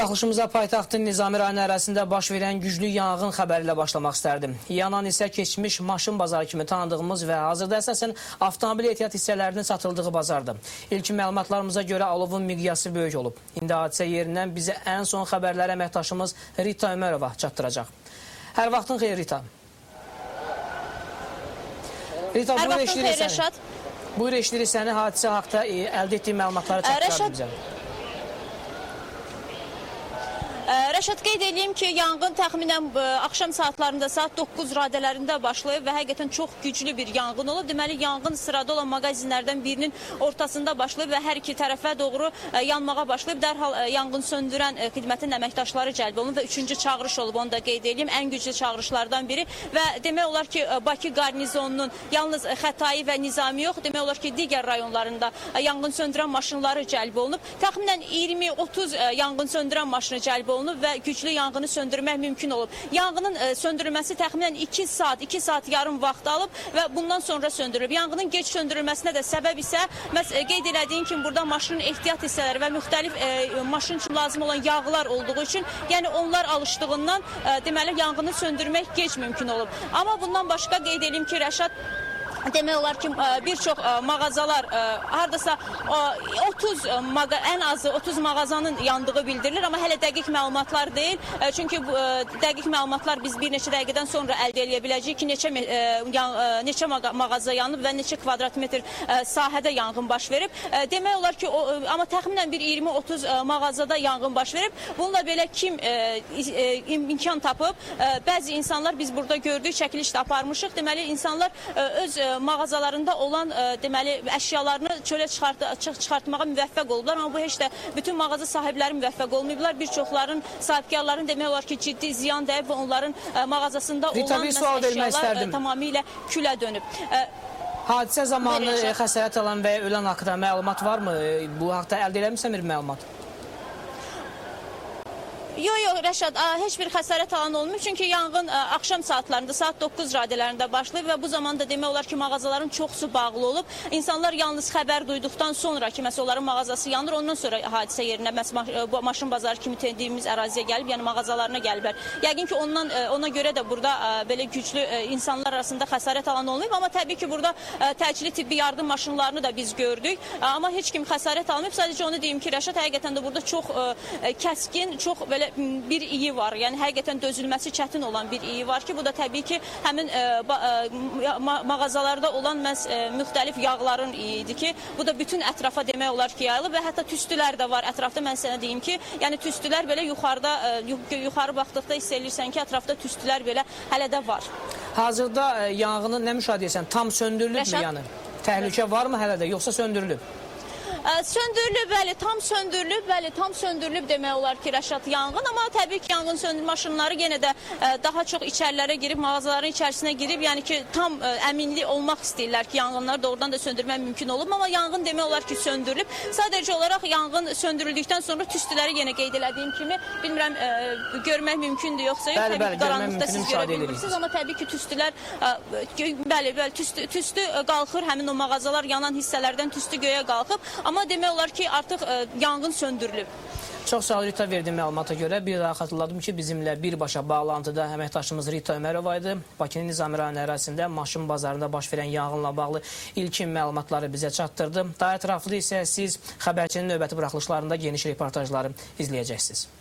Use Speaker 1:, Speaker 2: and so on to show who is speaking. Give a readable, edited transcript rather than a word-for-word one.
Speaker 1: Buraxılışımıza paytaxtın Nizami rayonu ərazisində baş verən güclü yanğın xəbəri ilə başlamaq istərdim. Yanan isə keçmiş maşın bazarı kimi tanıdığımız və hazırda əsasən avtomobil ehtiyat hissələrinin satıldığı bazardır. İlkin məlumatlarımıza görə alovun miqyası böyük olub. İndi hadisə yerindən bizə ən son xəbərləri əməkdaşımız Rita Ömərova çatdıracaq. Hər vaxtın xeyir Rita. Rita, buyur eşlirik səni. Buyur eşlirik səni, hadisə haqda əldə etdiyi məlumatları çatdıraq bizə.
Speaker 2: Rəşad, qeyd edeyim ki, yanğın təxminən axşam saatlarında, saat 9 radələrində başlayıb və həqiqətən çox güclü bir yanğın olub. Deməli, yanğın sırada olan mağazinlərdən birinin ortasında başlayıb və hər iki tərəfə doğru yanmağa başlayıb. Dərhal yanğın söndürən xidmətin əməkdaşları cəlb olunub və 3-cü çağırış olub, onu da qeyd edeyim. Ən güclü çağırışlardan biri və demək olar ki, Bakı qarnizonunun yalnız Xətai və Nizami yox, demək olar ki, digər rayonlarında yanğın söndürən maşınları cəlb olunub. Təxminən 20-30 yanğın söndürən maşını cəlb olunub və güclü yanğını söndürmək mümkün olub. Yanğının söndürülməsi təxminən 2 saat yarım vaxt alıb və bundan sonra söndürülüb. Yanğının geç söndürülməsinə də səbəb isə qeyd elədiyim kimi burada maşının ehtiyat hissələri və müxtəlif maşın üçün lazım olan yağlar olduğu üçün, yəni onlar alışdığından deməli yanğını söndürmək geç mümkün olub. Amma bundan başqa qeyd edeyim ki, Rəşad, demək olar ki, bir çox mağazalar, haradasa 30, ən azı 30 mağazanın yandığı bildirilir, amma hələ dəqiq məlumatlar deyil. Çünki dəqiq məlumatlar biz bir neçə dəqiqədən sonra əldə edə biləcəyik ki, neçə mağaza yanıb və neçə kvadratmetr sahədə yanğın baş verib. Demək olar ki, amma təxminən bir 20-30 mağazada yanğın baş verib. Bununla belə kim imkan tapıb, bəzi insanlar biz burada gördük, çəkiliş də aparmışıq. Deməli, insanlar öz mağazalarında olan deməli əşyalarını çölə çıxartmağa müvəffəq olublar, amma bu heç də bütün mağaza sahibləri müvəffəq olmayıblar. Bir çoxların sahibkarların demək olar ki, ciddi ziyan dəyib və onların mağazasında olan əşyalar tamamilə külə dönüb.
Speaker 1: Hadisə zamanı xəsarət alan və ölən haqqında məlumat varmı? Bu haqda əldə eləmirsən bir məlumat?
Speaker 2: Yox, Rəşad, heç bir xəsarət alan olmuyor. Çünki yanğın axşam saatlarında, saat 9 radələrində başlayıb və bu zamanda demək olar ki, mağazaların çoxsu bağlı olub. İnsanlar yalnız xəbər duyduqdan sonra ki, məsələn, onların mağazası yanır, ondan sonra hadisə yerinə, maşın bazarı kimi dediyimiz əraziyə gəlib, yəni mağazalarına gəliblər. Yəqin ki, ona görə də burada belə güclü insanlar arasında xəsarət alan olmayıb. Amma təbii ki, burada təcili tibbi yardım maşınlarını da biz gördük. Amma heç kim xəsarət almayıb. Sadəcə onu deyim ki, Rəşad, həqiqətən də burada çox kəskin, çox belə bir iyi var. Yəni həqiqətən dözülməsi çətin olan bir iyi var ki, bu da təbii ki, həmin mağazalarda olan müxtəlif yağların iyidir ki, bu da bütün ətrafa demək olar ki, yayılıb və hətta tüstülər də var ətrafda. Mən sənə deyim ki, yəni tüstülər belə yuxarı baxdıqda hiss edirsən ki, ətrafda tüstülər belə hələ də var.
Speaker 1: Hazırda yanğını nə müşahidə edirsən? Tam söndürülüb mü yəni? Təhlükə var mı hələ də, yoxsa söndürülüb?
Speaker 2: Söndürülüb, bəli, tam söndürülüb demək olar ki, Rəşad, yanğın. Amma təbii ki, yanğın söndürmə maşınları yenə də daha çox içərilərə girib, mağazaların içərisinə girib, yəni ki, tam əminlik olmaq istəyirlər ki, yanğınları doğrudan da söndürmək mümkün olub. Amma yanğın demək olar ki, söndürülüb. Sadəcə olaraq yanğın söndürüldükdən sonra tüstüləri yenə qeyd elədiyim kimi, bilmirəm, görmək mümkündür yoxsa yox. Təbii ki, qaranlıqda siz görə bilmirsiniz, amma təbii ki, tüstülər, bəli, tüstü qalxır, həmin o mağazalar yanan hissələrdən tüstü göyə qalxıb. Amma demək olar ki, artıq yanğın söndürülüb.
Speaker 1: Çox sağ ol Rita, verdiğim məlumata görə. Bir daha xatırladım ki, bizimlə birbaşa bağlantıda əməkdaşımız Rita Ömərova idi. Bakının Nizami rayonu ərazisində maşın bazarında baş verən yanğınla bağlı ilkin məlumatları bizə çatdırdı. Daha ətraflı isə siz xəbərçinin növbəti buraxılışlarında geniş reportajları izləyəcəksiniz.